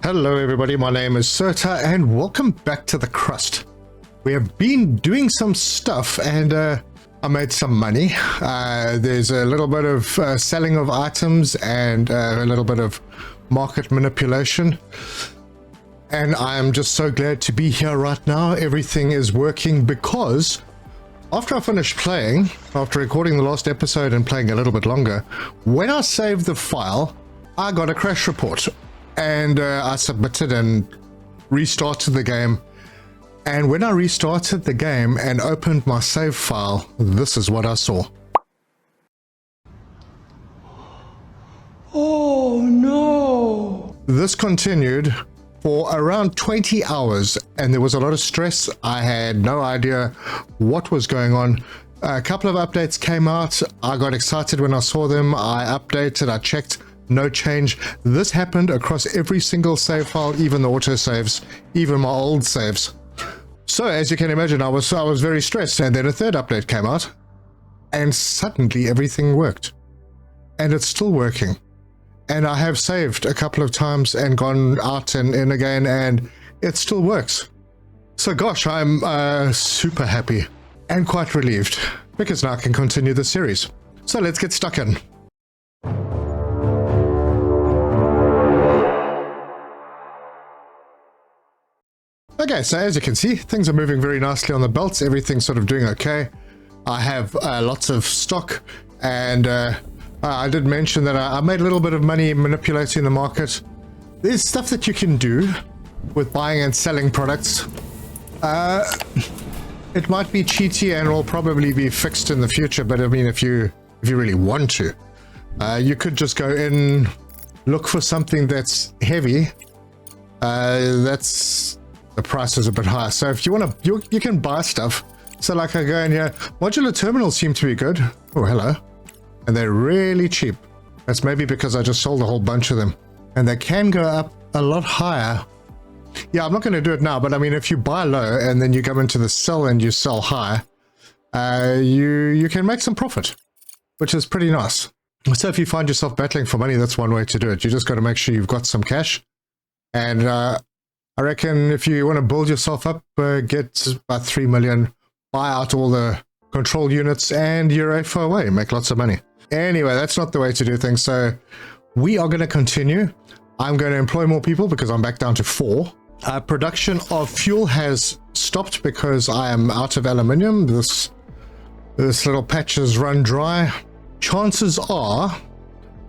Hello everybody, my name is Serta and welcome back to the Crust. We have been doing some stuff and I made some money. There's a little bit of selling of items and a little bit of market manipulation. And I am just so glad to be here right now. Everything is working because after I finished playing, after recording the last episode and playing a little bit longer, when I saved the file, I got a crash report. And I submitted and restarted the game. And when I restarted the game and opened my save file, this is what I saw. Oh no! This continued for around 20 hours and there was a lot of stress. I had no idea what was going on. A couple of updates came out. I got excited when I saw them. I updated, I checked. No change. This happened across every single save file, even the autosaves, even my old saves. So as you can imagine, I was very stressed, and then a third update came out and suddenly everything worked, and it's still working. And I have saved a couple of times and gone out and in again, and it still works. So gosh, I'm super happy and quite relieved because now I can continue the series. So let's get stuck in. Okay, so as you can see, things are moving very nicely on the belts. Everything's sort of doing okay. I have lots of stock, and I did mention that I made a little bit of money manipulating the market. There's stuff that you can do with buying and selling products. It might be cheaty and will probably be fixed in the future, but I mean, if you really want to, you could just go in, look for something that's heavy. The price is a bit higher, so if you want to, you can buy stuff. So like I go in here, modular terminals seem to be good. Oh, hello. And they're really cheap. That's maybe because I just sold a whole bunch of them. And they can go up a lot higher. Yeah, I'm not going to do it now, but I mean, if you buy low and then you go into the sell and you sell high, you can make some profit, which is pretty nice. So if you find yourself battling for money, that's one way to do it. You just got to make sure you've got some cash. And I reckon if you want to build yourself up, get about 3 million, buy out all the control units, and you're AFO away, make lots of money. Anyway, that's not the way to do things. So we are going to continue. I'm going to employ more people because I'm back down to 4. Production of fuel has stopped because I am out of aluminium. This little patch has run dry. Chances are,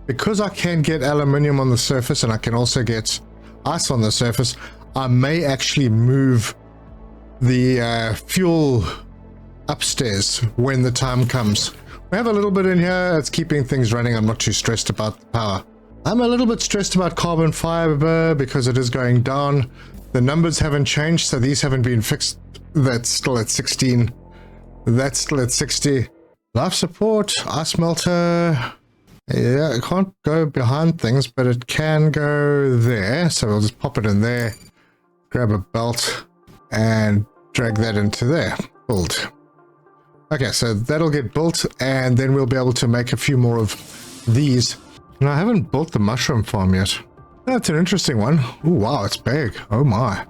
because I can get aluminium on the surface and I can also get ice on the surface, I may actually move the fuel upstairs when the time comes. We have a little bit in here. It's keeping things running. I'm not too stressed about the power. I'm a little bit stressed about carbon fiber because it is going down. The numbers haven't changed, so these haven't been fixed. That's still at 16. That's still at 60. Life support, ice melter. Yeah, it can't go behind things, but it can go there. So we'll just pop it in there. Grab a belt and drag that into there. Build. Okay, so that'll get built and then we'll be able to make a few more of these. And I haven't built the mushroom farm yet. That's an interesting one. Oh wow, it's big. Oh my.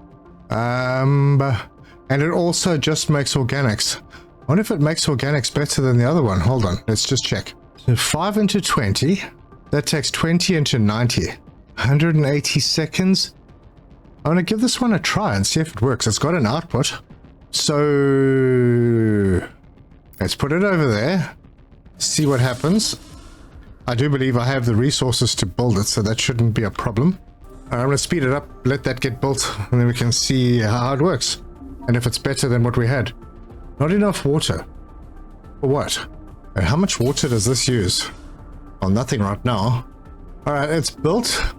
And it also just makes organics. I wonder if it makes organics better than the other one. Hold on, let's just check. So 5 into 20. That takes 20 into 90. 180 seconds. I'm going to give this one a try and see if it works. It's got an output. So let's put it over there. See what happens. I do believe I have the resources to build it, so that shouldn't be a problem. I'm going to speed it up, let that get built, and then we can see how it works. And if it's better than what we had. Not enough water. For what? And how much water does this use? Well, nothing right now. Alright, it's built.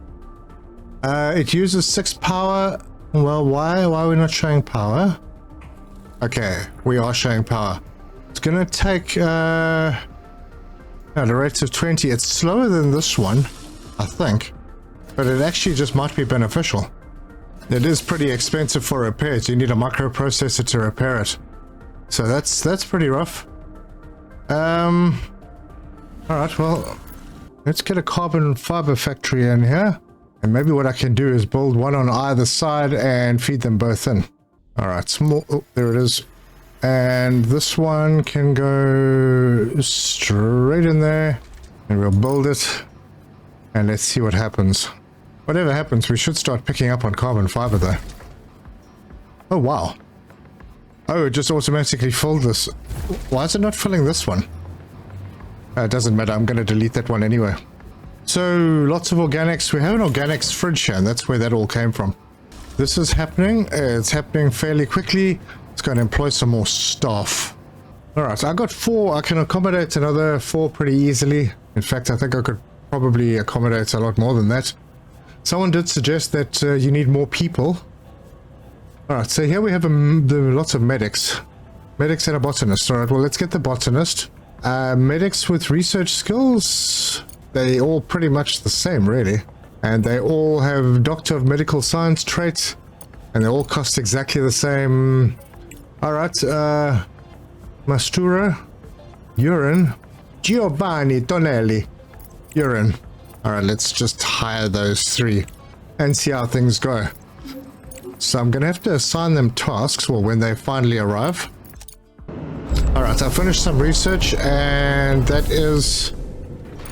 It uses 6 power. Well, why are we not showing power? Okay, we are showing power. It's gonna take the rates of 20. It's slower than this one, I think, but it actually just might be beneficial. It is pretty expensive for repairs. You need a microprocessor to repair it, so that's pretty rough. All right, well, let's get a carbon fiber factory in here. And maybe what I can do is build one on either side and feed them both in. All right, small. Oh, there it is. And this one can go straight in there. And we'll build it. And let's see what happens. Whatever happens, we should start picking up on carbon fiber though. Oh, wow. Oh, it just automatically filled this. Why is it not filling this one? It doesn't matter. I'm going to delete that one anyway. So, lots of organics. We have an organics fridge here, and that's where that all came from. This is happening. It's happening fairly quickly. It's going to employ some more staff. Alright, I got 4. I can accommodate another 4 pretty easily. In fact, I think I could probably accommodate a lot more than that. Someone did suggest that you need more people. Alright, so here we have lots of medics. Medics and a botanist. Alright, well, let's get the botanist. Medics with research skills. They all pretty much the same, really. And they all have Doctor of Medical Science traits. And they all cost exactly the same. Alright, Mastura. Urine. Giovanni Tonelli. Urine. Alright, let's just hire those 3. And see how things go. So I'm going to have to assign them tasks, well, when they finally arrive. Alright, I finished some research, and that is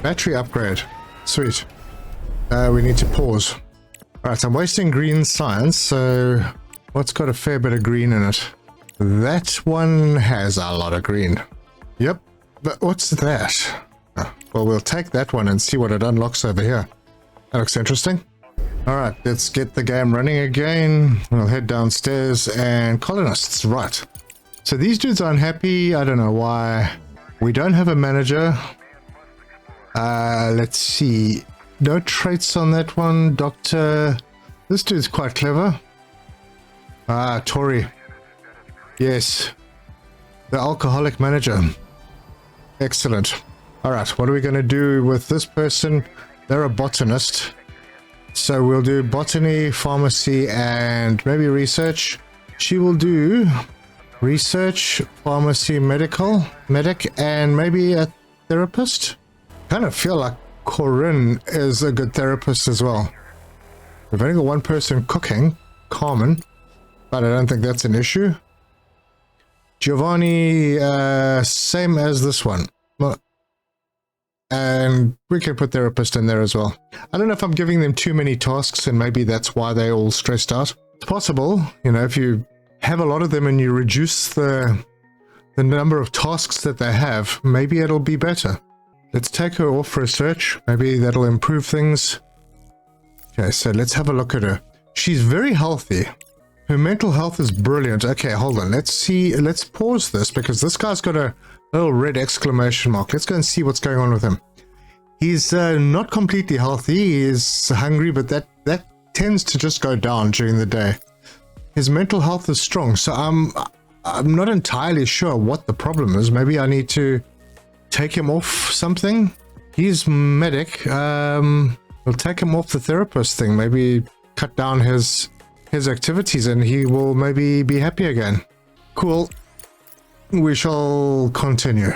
battery upgrade. Sweet. We need to pause. Alright, I'm wasting green science, so what's got a fair bit of green in it? That one has a lot of green. Yep, but what's that? Oh, well, we'll take that one and see what it unlocks over here. That looks interesting. Alright, let's get the game running again. We'll head downstairs and colonists, right. So these dudes are unhappy. I don't know why. We don't have a manager. Let's see. No traits on that one. Doctor. This dude's quite clever. Tori. Yes. The alcoholic manager. Excellent. Alright, what are we going to do with this person? They're a botanist. So we'll do botany, pharmacy, and maybe research. She will do research, pharmacy, medic, and maybe a therapist. Kind of feel like Corinne is a good therapist as well. We've only got one person cooking, Carmen, but I don't think that's an issue. Giovanni, same as this one. Well, and we can put therapist in there as well. I don't know if I'm giving them too many tasks and maybe that's why they're all stressed out. It's possible, you know, if you have a lot of them and you reduce the number of tasks that they have, maybe it'll be better. Let's take her off research. Maybe that'll improve things. Okay, so let's have a look at her. She's very healthy. Her mental health is brilliant. Okay, hold on. Let's see. Let's pause this because this guy's got a little red exclamation mark. Let's go and see what's going on with him. He's not completely healthy. He is hungry, but that tends to just go down during the day. His mental health is strong, so I'm not entirely sure what the problem is. Maybe I need to take him off something. He's medic. We'll take him off the therapist thing. Maybe cut down his activities and he will maybe be happy again. Cool. We shall continue.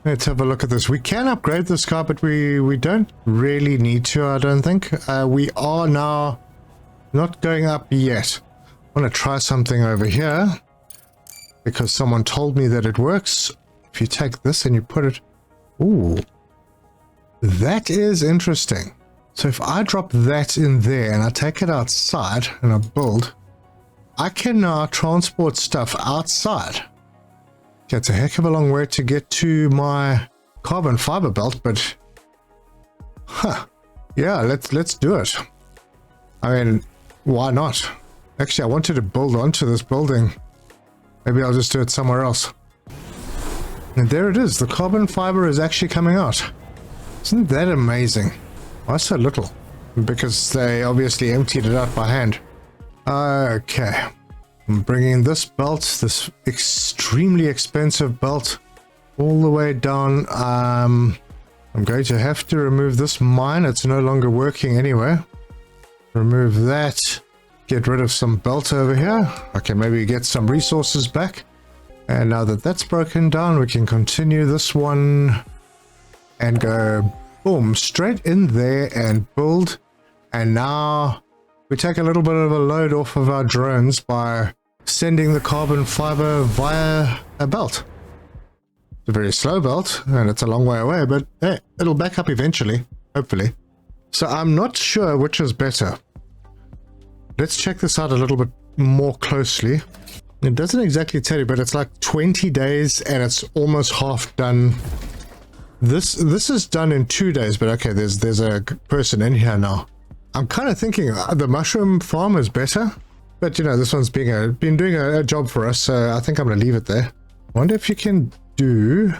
Let's have a look at this. We can upgrade this car, but we don't really need to, I don't think. We are now not going up yet. I want to try something over here because someone told me that it works. If you take this and you put it... Ooh. That is interesting. So if I drop that in there and I take it outside and I build, I can now transport stuff outside. Okay, it's a heck of a long way to get to my carbon fiber belt, but yeah, let's do it. I mean, why not? Actually, I wanted to build onto this building. Maybe I'll just do it somewhere else. And there it is. The carbon fiber is actually coming out. Isn't that amazing? Why so little? Because they obviously emptied it out by hand. Okay. I'm bringing this belt, this extremely expensive belt, all the way down. I'm going to have to remove this mine. It's no longer working anyway. Remove that. Get rid of some belt over here. Okay, maybe get some resources back. And now that that's broken down, we can continue this one and go boom, straight in there and build And now we take a little bit of a load off of our drones by sending the carbon fiber via a belt. It's a very slow belt and it's a long way away, but hey, it'll back up eventually, hopefully. So I'm not sure which is better. Let's check this out a little bit more closely. It doesn't exactly tell you, but it's like 20 days and it's almost half done. This is done in 2 days, but okay, there's a person in here now. I'm kind of thinking the mushroom farm is better, but you know, this one's been doing a job for us, so I think I'm going to leave it there. Wonder if you can do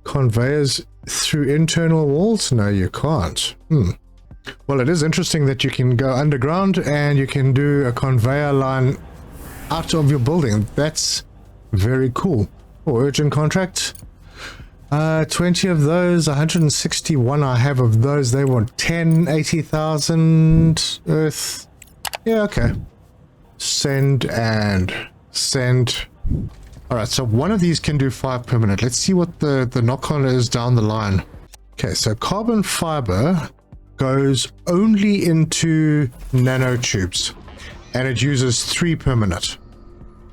conveyors through internal walls? No, you can't. Well, it is interesting that you can go underground and you can do a conveyor line out of your building. That's very cool. Oh, urgent contract. 20 of those, 161 I have of those. They want 10, 80,000 earth. Yeah, okay. Send and send. All right, so one of these can do 5 per minute. Let's see what the knock-on is down the line. Okay, so carbon fiber goes only into nanotubes and it uses 3 per minute.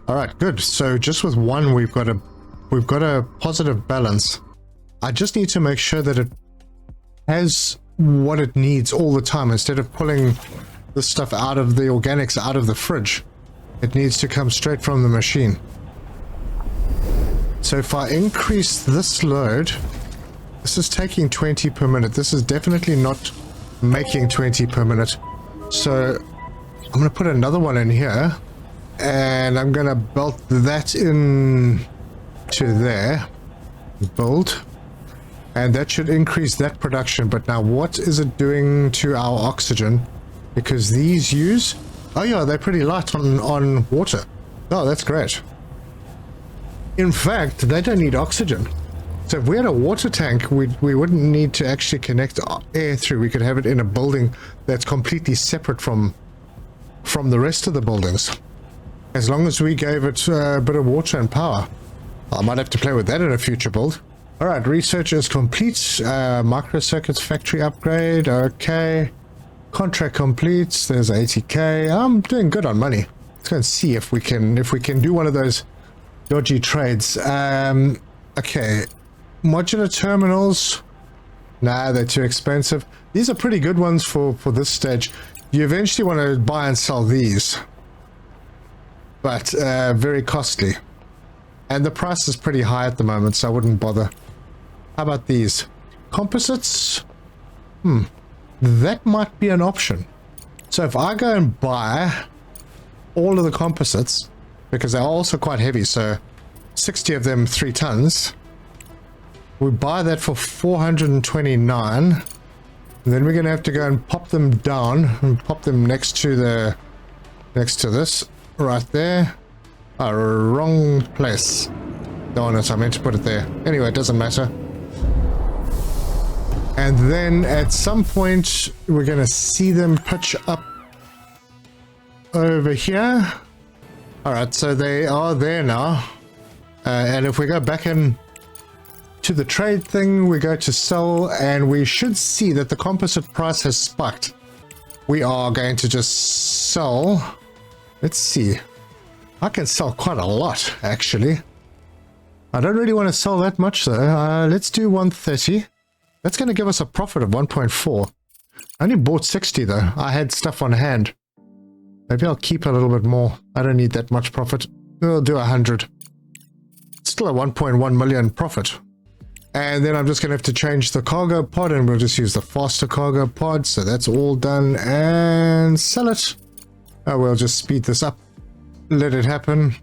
All right, good. So just with one, we've got a positive balance. I just need to make sure that it has what it needs all the time. Instead of pulling the stuff out of the organics out of the fridge, it needs to come straight from the machine. So if I increase this load, this is taking 20 per minute. This is definitely not making 20 per minute. So I'm going to put another one in here and I'm going to belt that in to there. Build. And that should increase that production. But now what is it doing to our oxygen? Because these use... Oh yeah, they're pretty light on water. Oh, that's great. In fact, they don't need oxygen. So if we had a water tank, we wouldn't need to actually connect air through. We could have it in a building that's completely separate from the rest of the buildings. As long as we gave it a bit of water and power. I might have to play with that in a future build. Alright, research is complete. Microcircuits factory upgrade. Okay. Contract complete. There's 80k. I'm doing good on money. Let's go and see if we can do one of those dodgy trades. Okay. Modular terminals. Nah, they're too expensive. These are pretty good ones for this stage. You eventually want to buy and sell these. But very costly. And the price is pretty high at the moment, so I wouldn't bother. How about these? Composites? That might be an option. So if I go and buy all of the composites, because they're also quite heavy, so 60 of them, 3 tons. We buy that for 429. And then we're going to have to go and pop them down and pop them next to this right there. Oh, wrong place. Darn it, I meant to put it there. Anyway, it doesn't matter. And then at some point, we're going to see them pitch up over here. Alright, so they are there now. And if we go back in to the trade thing, we go to sell, and we should see that the composite price has spiked. We are going to just sell. Let's see. I can sell quite a lot, actually. I don't really want to sell that much, though. Let's do 130. That's going to give us a profit of 1.4. I only bought 60, though. I had stuff on hand. Maybe I'll keep a little bit more. I don't need that much profit. We'll do 100. Still a 1.1 million profit. And then I'm just going to have to change the cargo pod, and we'll just use the faster cargo pod. So that's all done. And sell it. We'll just speed this up. Let it happen.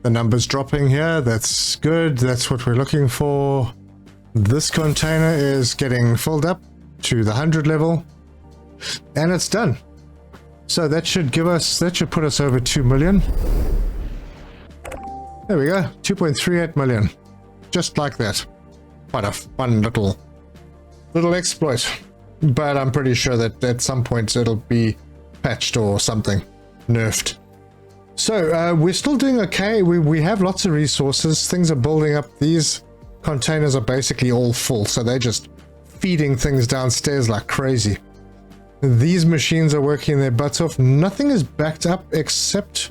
The number's dropping here. That's good. That's what we're looking for. This container is getting filled up to the 100 level. And it's done. So that should put us over 2 million. There we go. 2.38 million. Just like that. Quite a fun little exploit. But I'm pretty sure that at some point it'll be patched or something. Nerfed. So we're still doing okay. We have lots of resources. Things are building up. These containers are basically all full, so they're just feeding things downstairs like crazy. These machines are working their butts off. Nothing is backed up except...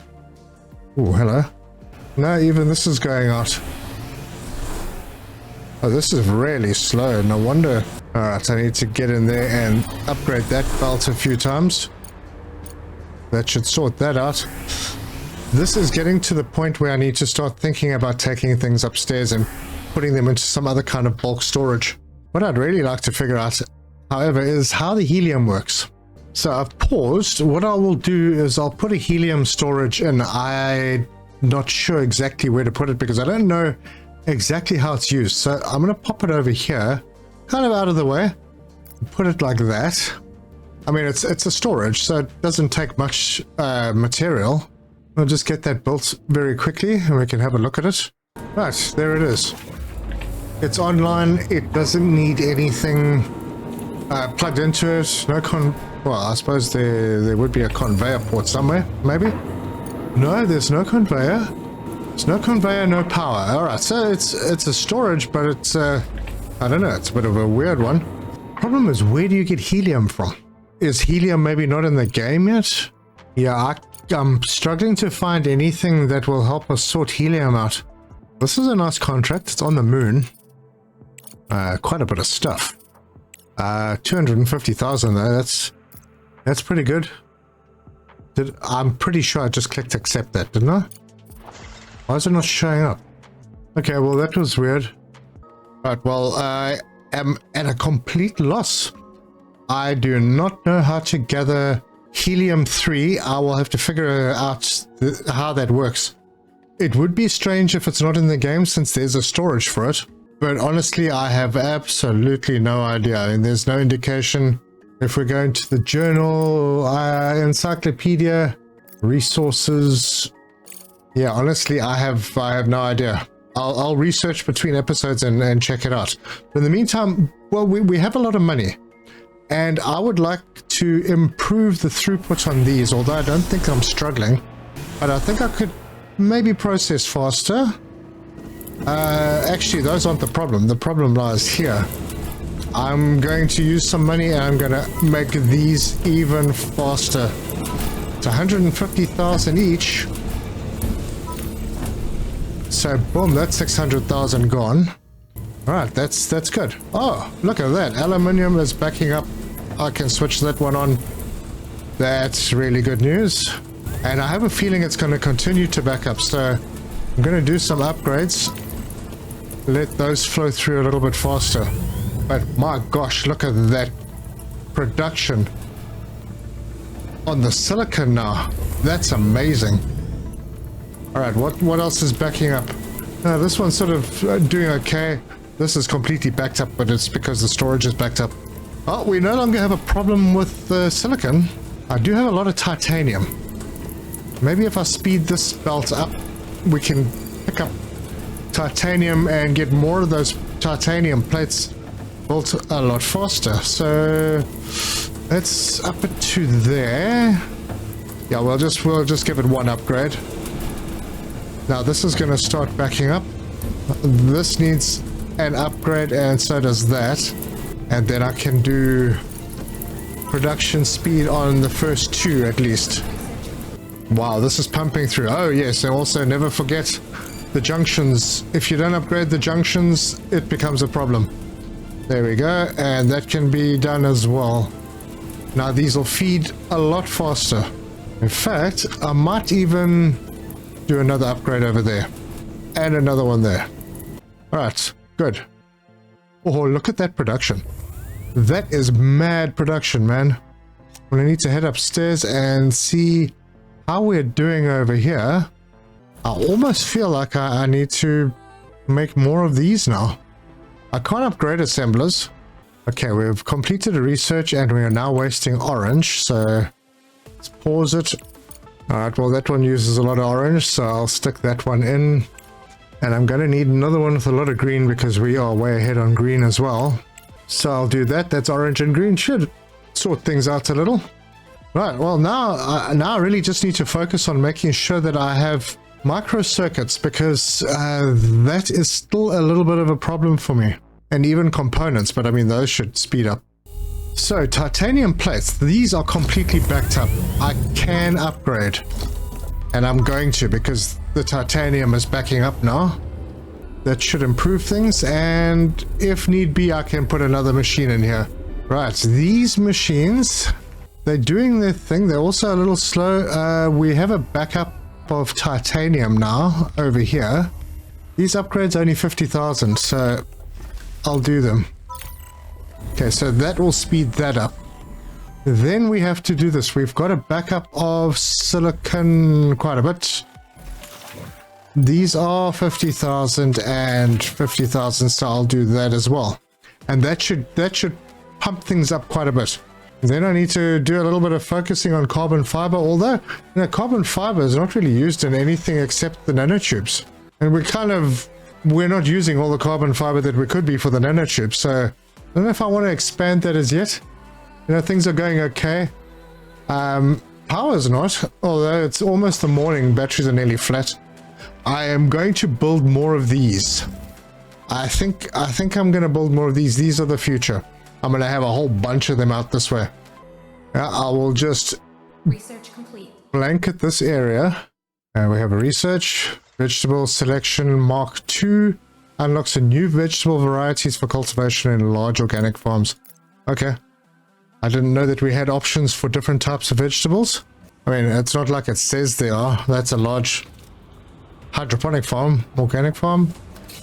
Oh, hello. No, even this is going out. Oh, this is really slow. No wonder. Alright, I need to get in there and upgrade that belt a few times. That should sort that out. This is getting to the point where I need to start thinking about taking things upstairs and putting them into some other kind of bulk storage. What I'd really like to figure out, however, is how the helium works. So I've paused. What I will do is I'll put a helium storage in. I'm not sure exactly where to put it because I don't know exactly how it's used. So I'm going to pop it over here, kind of out of the way, put it like that. I mean, it's a storage, so it doesn't take much material. We'll just get that built very quickly and we can have a look at it. Right, there it is. It's online. It doesn't need anything plugged into it. Well, I suppose there would be a conveyor port somewhere, maybe? No, there's no conveyor. There's no conveyor, no power. Alright, so it's a storage, but it's, I don't know, it's a bit of a weird one. Problem is, where do you get helium from? Is helium maybe not in the game yet? Yeah, I'm struggling to find anything that will help us sort helium out. This is a nice contract. It's on the moon. Quite a bit of stuff. 250,000 though. That's pretty good. I'm pretty sure I just clicked accept that, didn't I? Why is it not showing up? Okay, well that was weird. Right, well I am at a complete loss. I do not know how to gather helium-3. I will have to figure out how that works. It would be strange if it's not in the game since there's a storage for it. But honestly, I have absolutely no idea. And there's no indication. If we go into the journal, encyclopedia, resources. Yeah, honestly, I have no idea. I'll research between episodes and check it out. But in the meantime, well, we have a lot of money. And I would like to improve the throughput on these, although I don't think I'm struggling. But I think I could maybe process faster. Actually, those aren't the problem. The problem lies here. I'm going to use some money and I'm going to make these even faster. It's 150,000 each. So, boom, that's 600,000 gone. Alright, that's good. Oh, look at that. Aluminium is backing up. I can switch that one on. That's really good news. And I have a feeling it's going to continue to back up. So I'm going to do some upgrades. Let those flow through a little bit faster. But my gosh, look at that production on the silicon now. That's amazing. Alright, what else is backing up? This one's sort of doing okay. This is completely backed up, but it's because the storage is backed up. Oh, we no longer have a problem with the silicon. I do have a lot of titanium. Maybe if I speed this belt up, we can pick up titanium and get more of those titanium plates built a lot faster. So let's up it to there. Yeah, we'll just give it one upgrade. Now this is going to start backing up. This needs an upgrade and so does that. And then I can do production speed on the first two at least. Wow, this is pumping through. Oh yes, and also never forget the junctions. If you don't upgrade the junctions, it becomes a problem. There we go, and that can be done as well. Now these will feed a lot faster. In fact, I might even do another upgrade over there. And another one there. Alright, good. Oh, look at that production. That is mad production, man. Well, I need to head upstairs and see how we're doing over here. I almost feel like I need to make more of these now. I can't upgrade assemblers. Okay, we've completed a research and we are now wasting orange, so let's pause it. Alright, well that one uses a lot of orange, so I'll stick that one in. And I'm going to need another one with a lot of green because we are way ahead on green as well. So I'll do that. That's orange and green. Should sort things out a little. Right, well now I really just need to focus on making sure that I have microcircuits because that is still a little bit of a problem for me. And even components, but I mean those should speed up. So, titanium plates, these are completely backed up. I can upgrade. And I'm going to, because the titanium is backing up now. That should improve things, and if need be, I can put another machine in here. Right, these machines, they're doing their thing. They're also a little slow. We have a backup of titanium now over here. These upgrades are only 50,000, so I'll do them. Okay, so that will speed that up. Then we have to do this. We've got a backup of silicon quite a bit. These are 50,000 and 50,000, so I'll do that as well. And that should pump things up quite a bit. Then I need to do a little bit of focusing on carbon fiber, although, you know, carbon fiber is not really used in anything except the nanotubes. And we're not using all the carbon fiber that we could be for the nanotubes, so I don't know if I want to expand that as yet. You know, things are going okay. Power's not, although it's almost the morning, batteries are nearly flat. I am going to build more of these. I think I'm going to build more of these. These are the future. I'm going to have a whole bunch of them out this way. I will just research complete. Blanket this area. We have a research. Vegetable selection Mark II unlocks a new vegetable varieties for cultivation in large organic farms. Okay. I didn't know that we had options for different types of vegetables. I mean, it's not like it says they are. That's a large hydroponic farm, organic farm.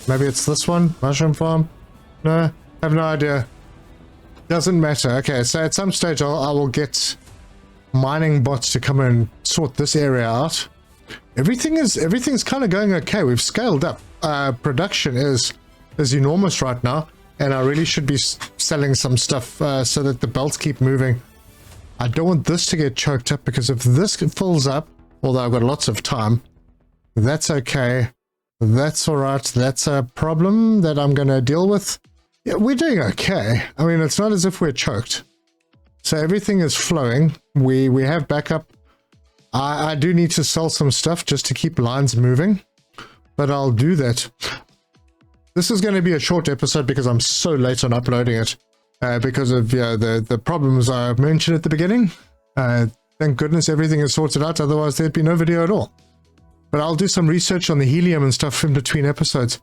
Maybe it's this one, mushroom farm. No, have no idea. Doesn't matter. Okay, so at some stage I will get mining bots to come and sort this area out. Everything's kind of going okay. We've scaled up. Production is enormous right now, and I really should be selling some stuff so that the belts keep moving. I don't want this to get choked up, because if this fills up, although I've got lots of time, that's okay. That's all right. That's a problem that I'm going to deal with. Yeah, we're doing okay. I mean, it's not as if we're choked. So everything is flowing. We have backup. I do need to sell some stuff just to keep lines moving, but I'll do that. This is going to be a short episode because I'm so late on uploading it because of the problems I mentioned at the beginning. Thank goodness everything is sorted out. Otherwise, there'd be no video at all. But I'll do some research on the helium and stuff in between episodes.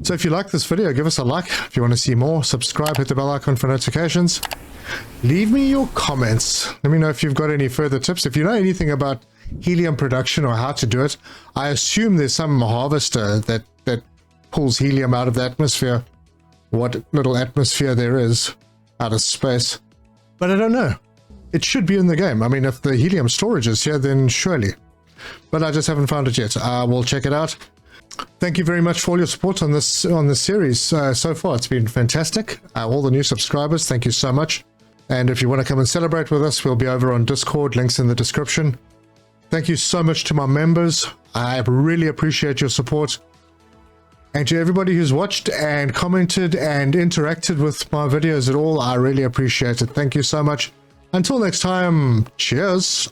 So if you like this video, give us a like. If you want to see more, subscribe, hit the bell icon for notifications. Leave me your comments. Let me know if you've got any further tips. If you know anything about helium production or how to do it, I assume there's some harvester that pulls helium out of the atmosphere. What little atmosphere there is out of space. But I don't know. It should be in the game. I mean, if the helium storage is here, then surely. But I just haven't found it yet. I will check it out. Thank you very much for all your support on this series so far. It's been fantastic. All the new subscribers, thank you so much. And if you want to come and celebrate with us, we'll be over on Discord. Links in the description. Thank you so much to my members. I really appreciate your support. And to everybody who's watched and commented and interacted with my videos at all, I really appreciate it. Thank you so much. Until next time, cheers.